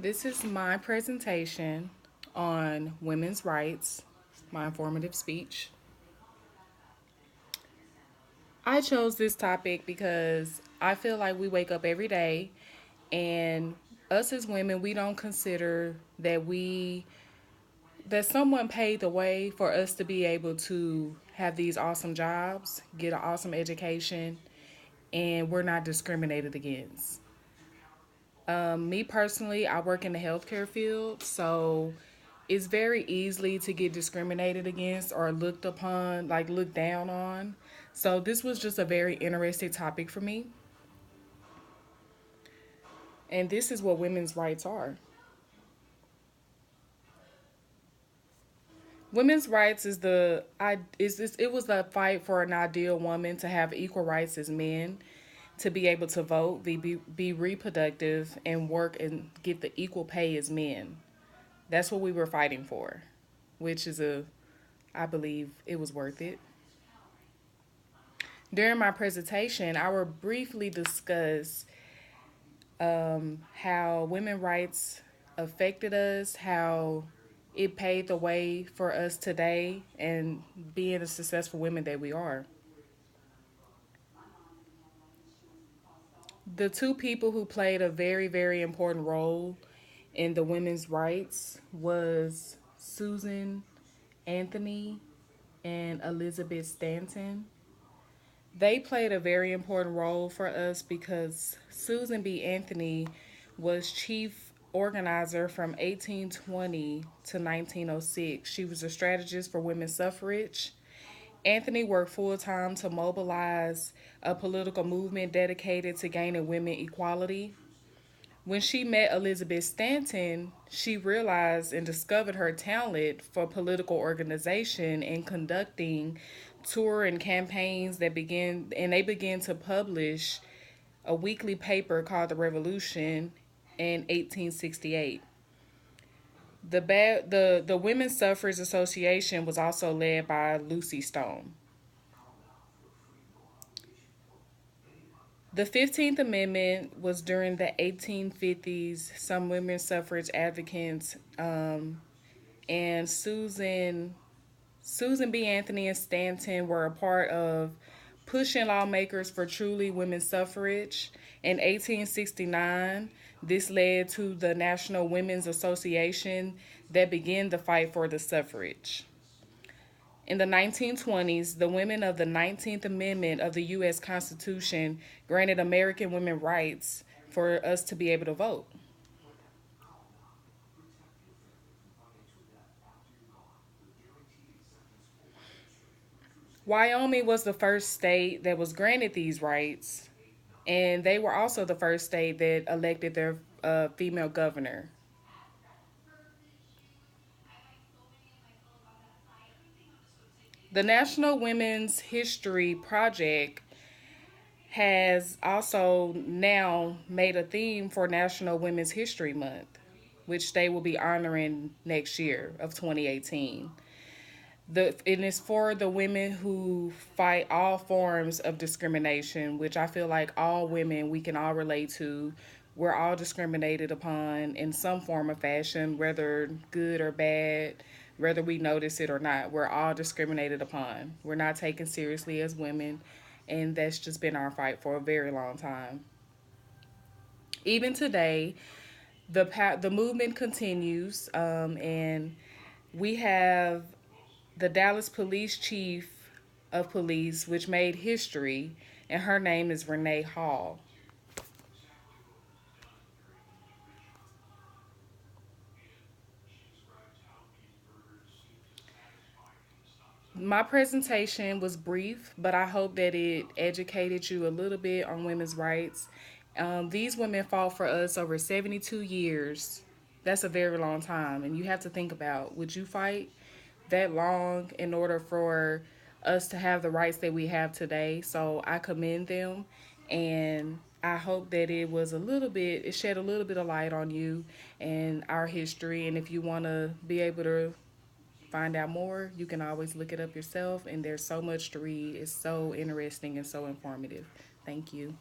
This is my presentation on women's rights, my informative speech. I chose this topic because I feel like we wake up every day and us as women, we don't consider that someone paved the way for us to be able to have these awesome jobs, get an awesome education, and we're not discriminated against. Me personally, I work in the healthcare field, so it's very easily to get discriminated against or looked upon, like looked down on. So this was just a very interesting topic for me, and this is what women's rights are. Women's rights is the I is this it was the fight for an ideal woman to have equal rights as men, to be able to vote, be reproductive, and work and get the equal pay as men. That's what we were fighting for, which is I believe it was worth it. During my presentation, I will briefly discuss how women's rights affected us, how it paved the way for us today, and being the successful women that we are. The two people who played a very, very important role in the women's rights was Susan Anthony and Elizabeth Stanton. They played a very important role for us because Susan B. Anthony was chief organizer from 1820 to 1906. She was a strategist for women's suffrage. Anthony worked full time to mobilize a political movement dedicated to gaining women equality. When she met Elizabeth Stanton, she realized and discovered her talent for political organization and conducting tour and campaigns they began to publish a weekly paper called The Revolution in 1868. The Women's Suffrage Association was also led by Lucy Stone. The 15th Amendment was during the 1850s. Some women's suffrage advocates and Susan B. Anthony and Stanton were a part of pushing lawmakers for truly women's suffrage. In 1869, this led to the National Women's Association that began the fight for the suffrage. In the 1920s, the women of the 19th Amendment of the U.S. Constitution granted American women rights for us to be able to vote. Wyoming was the first state that was granted these rights, and they were also the first state that elected their female governor. The National Women's History Project has also now made a theme for National Women's History Month, which they will be honoring next year of 2018. It is for the women who fight all forms of discrimination, which I feel like all women we can all relate to. We're all discriminated upon in some form or fashion, whether good or bad, whether we notice it or not. We're all discriminated upon. We're not taken seriously as women, and that's just been our fight for a very long time. Even today, the movement continues, and we have the Dallas Police Chief of Police, which made history, and her name is Renee Hall. My presentation was brief, but I hope that it educated you a little bit on women's rights. These women fought for us over 72 years. That's a very long time, and you have to think about, would you fight that long in order for us to have the rights that we have today? So I commend them, and I hope that it shed a little bit of light on you and our history. And if you want to be able to find out more, you can always look it up yourself. And there's so much to read. It's so interesting and so informative. Thank you.